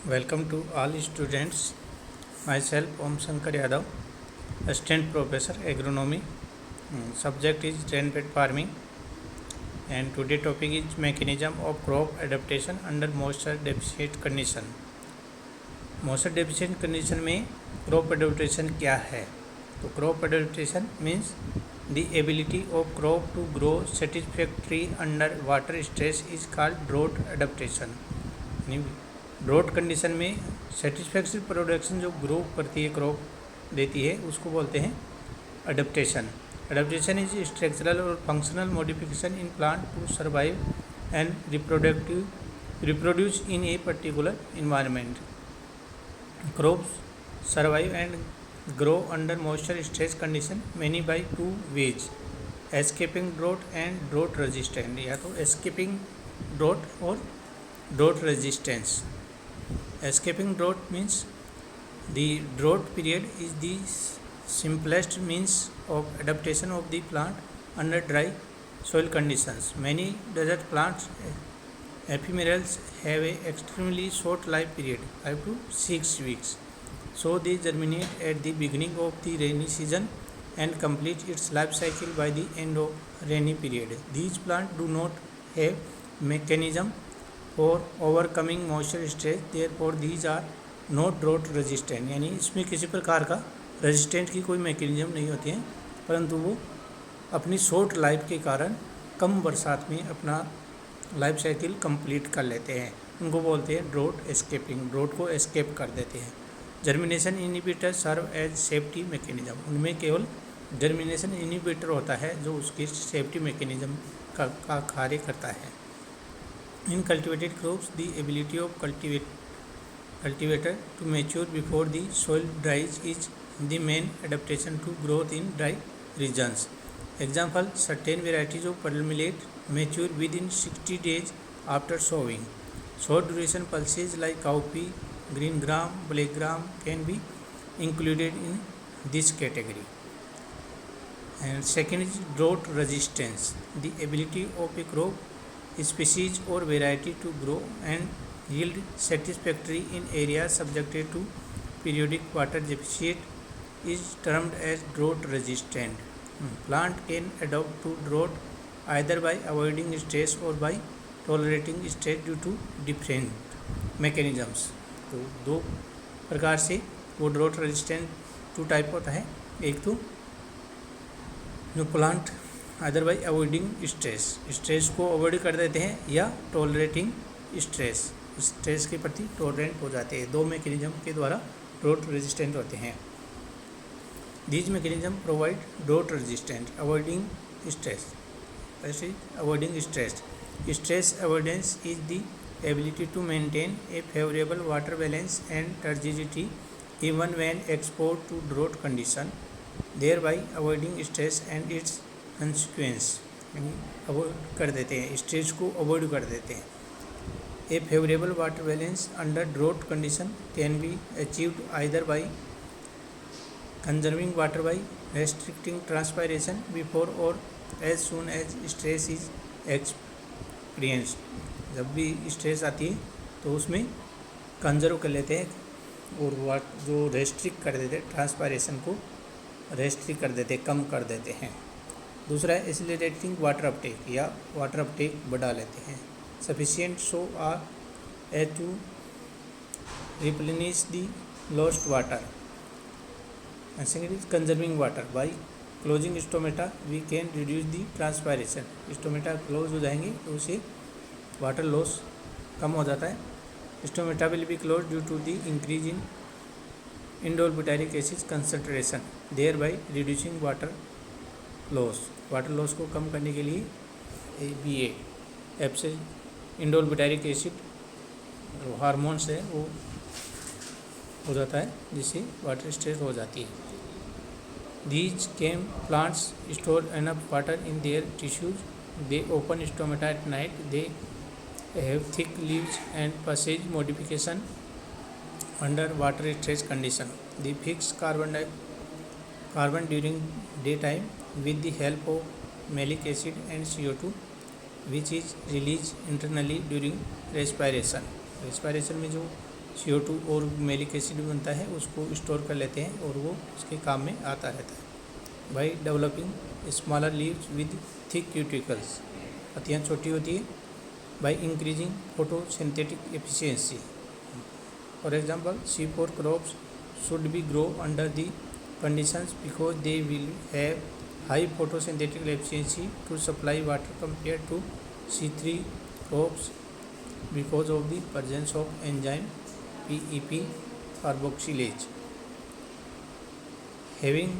Welcome to all students. Myself Om Shankar Yadav, Assistant Professor Agronomy. Subject is rainfed farming, and today topic is mechanism of crop adaptation under moisture deficit condition. Moisture deficit condition में crop adaptation क्या है? तो crop adaptation means the ability of crop to grow satisfactorily under water stress is called drought adaptation. Drought condition में satisfactory production जो grow करती है, crop देती है, उसको बोलते हैं अडेप्टेशन. अडेप्टेशन इज स्ट्रक्चरल और functional modification in plant to survive and reproduce in a particular environment. Crops survive and grow under moisture stress condition many by two ways: escaping drought and drought resistant. या तो escaping drought और drought resistance. Escaping drought means the drought period is the simplest means of adaptation of the plant under dry soil conditions. Many desert plants, ephemerals, have a extremely short life period, 5 to 6 weeks. So they germinate at the beginning of the rainy season and complete its life cycle by the end of rainy period. These plants do not have mechanism for overcoming moisture stress, therefore these are not drought resistant. यानी इसमें किसी प्रकार का resistant की कोई mechanism नहीं होती है, परंतु वो अपनी शॉर्ट लाइफ के कारण कम बरसात में अपना लाइफ साइकिल कंप्लीट कर लेते हैं. उनको बोलते हैं ड्रॉट एस्केपिंग. ड्रॉट को एस्केप कर देते हैं. Germination inhibitor serve as safety mechanism. उनमें केवल जर्मिनेशन इनहिबिटर होता है जो उसकी सेफ्टी मैकेनिज्म का कार्य करता है. In cultivated crops, the ability of cultivator to mature before the soil dries is the main adaptation to growth in dry regions. Example: certain varieties of pearl millet mature within 60 days after sowing. Short duration pulses like cowpea, green gram, black gram can be included in this category. And second is drought resistance. The ability of a crop, species or variety to grow and yield satisfactory in areas subjected to periodic water deficit is termed as drought resistant. Plant can adapt to drought either by avoiding stress or by tolerating stress due to different mechanisms. तो दो प्रकार से वो drought resistant to type होता है. एक तो जो plant other by avoiding stress, stress को अवॉइड कर देते हैं, या टॉलरेटिंग स्ट्रेस, स्ट्रेस के प्रति टॉलरेंट हो जाते हैं. दो मैकेनिज्म के द्वारा ड्रॉट रेजिस्टेंट होते हैं. These mechanism provide drought resistant avoiding stress. ऐसे avoiding stress. Stress avoidance is the ability to maintain a favourable water balance and turgidity even when expose to drought condition, thereby avoiding stress and its consequence. यानी avoid कर देते हैं, stress को avoid कर देते हैं. A favourable water balance under drought condition can be achieved either by conserving water by restricting transpiration before और as soon as stress is experienced. जब भी स्ट्रेस आती है तो उसमें कंजर्व कर लेते हैं और जो रेस्ट्रिक्ट कर देते हैं, ट्रांसपायरेशन को रेस्ट्रिक्ट कर देते हैं, कम कर देते हैं. दूसरा है एसिलेटेटिंग वाटर अपटेक, या वाटर अपटेक बढ़ा लेते हैं. Sufficient so are as to replenish the lost water. Second is conserving water. By closing stomata we can reduce the transpiration. Stomata close हो जाएंगे तो उससे वाटर लॉस कम हो जाता है. Stomata will be close due to the increase in indole butyric acid concentration, thereby reducing water loss. Water loss को कम करने के लिए एफ से इंडोल बुटारिक एसिड हार्मोन्स है वो हो जाता है, जिससे वाटर स्ट्रेस हो जाती है. These came plants store enough water in their tissues. They open stomata at night. They have thick leaves and passage modification under water stress condition. The fix carbon during day time with the help of malic acid and CO2, which is released internally during respiration. Respiration में जो CO2 और malic acid बनता है उसको store कर लेते हैं और वो उसके काम में आता रहता है। By developing smaller leaves with thick cuticles, पत्तियाँ छोटी होती है। By increasing photosynthetic efficiency, for example C4 crops should be grow under the conditions because they will have high photosynthetic efficiency to supply water compared to C3 crops because of the presence of enzyme PEP carboxylase. Having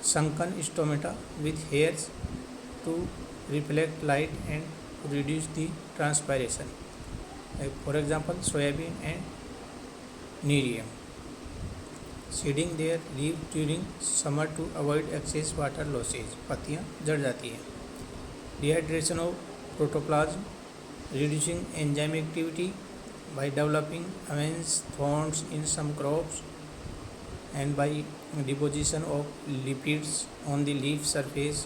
sunken stomata with hairs to reflect light and reduce the transpiration. For example, soybean and Nerium. Seeding their leaves during summer to avoid excess water losses. पत्तियाँ जड़ जाती हैं. Dehydration of protoplasm, reducing enzyme activity by developing amines thorns in some crops and by deposition of lipids on the leaf surface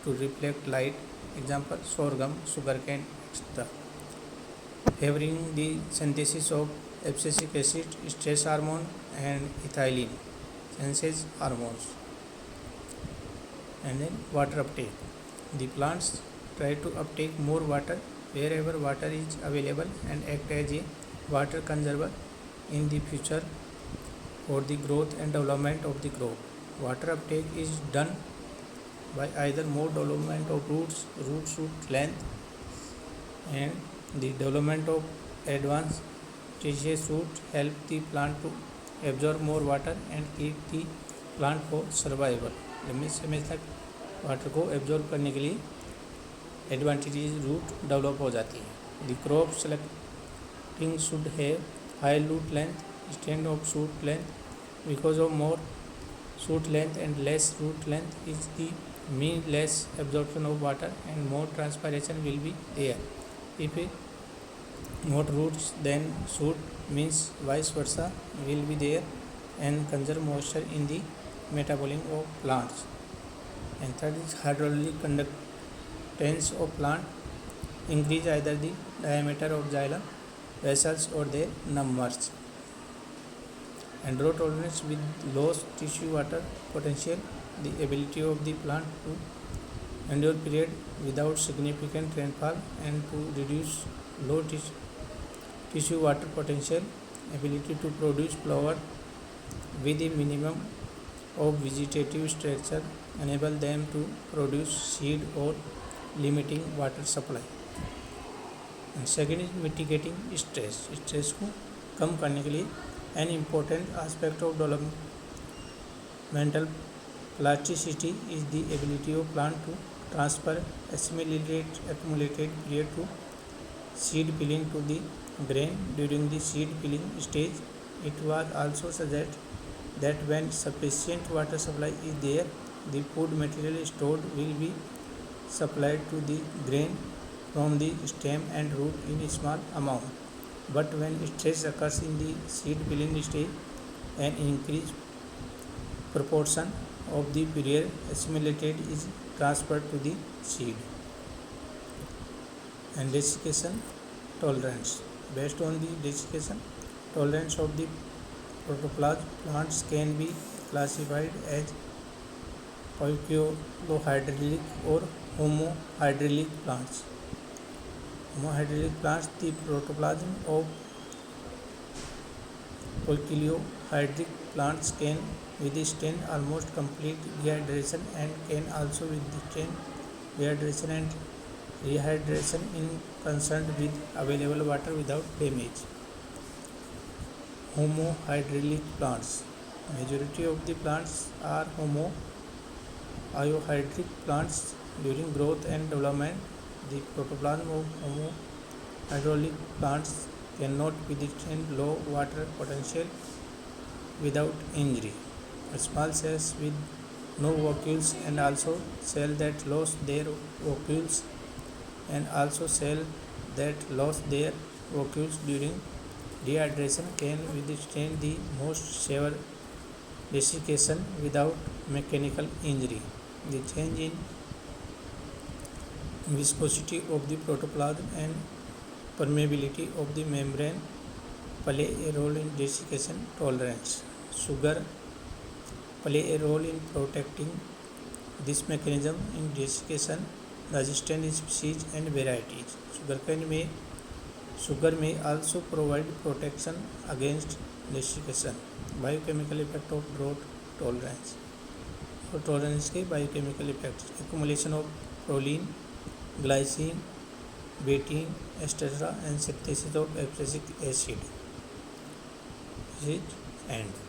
to reflect light. Example, sorghum, sugarcane, etc. Favoring the synthesis of abscisic acid, stress hormone and ethylene, senses hormones. And then water uptake. The plants try to uptake more water wherever water is available and act as a water conserver in the future for the growth and development of the crop. Water uptake is done by either more development of roots, root shoot length, and the development of advanced tissue shoot help the plant to absorb more water and keep the plant for survival. लंबे समय तक water को absorb करने के लिए advantages root develop हो जाती है. The crop selecting should have high root length, stand of shoot length. Because of more shoot length and less root length is the mean less absorption of water and more transpiration will be there. If more roots than shoot means vice versa will be there and conserve moisture in the metabolism of plants. And third is hydraulic conductance of plant, increase either the diameter of xylem vessels or their numbers. And drought tolerance with low tissue water potential, the ability of the plant to endure period without significant rainfall and to reduce low tissue water potential, ability to produce flower with a minimum of vegetative structure, enable them to produce seed or limiting water supply. And second is mitigating stress. Stress को कम करने के लिए an important aspect of developmental plasticity is the ability of plant to transfer accumulated period to seed peeling to the grain during the seed peeling stage. It was also suggested that when sufficient water supply is there, the food material stored will be supplied to the grain from the stem and root in a small amount. But when stress occurs in the seed peeling stage, an increased proportion of the period assimilated is transferred to the seed. And desiccation tolerance. Based on the desiccation tolerance of the protoplasm, plants can be classified as poikilohydrilic or homohydrilic plants. Homohydrilic plants, the protoplasm of poikilohydric plants can withstand almost complete dehydration and can also withstand dehydration and rehydration in concerned with available water without damage. Homohydrilic plants. Majority of the plants are homohydric plants. During growth and development, the protoplasm of homohydrilic plants cannot withstand low water potential without injury. Small cells with no vacuoles and also cells that lost their vacuoles and also cells that lost their vacuoles during dehydration can withstand the most severe desiccation without mechanical injury. The change in viscosity of the protoplasm and permeability of the membrane play a role in desiccation tolerance. Sugar play a role in protecting this mechanism in desiccation resistant species and varieties. Sugar may also provide protection against desiccation. Biochemical effect of drought tolerance. और tolerance के biochemical effects accumulation of proline, glycine, betaine, etcetera and synthesis of abscisic acid. Is it end?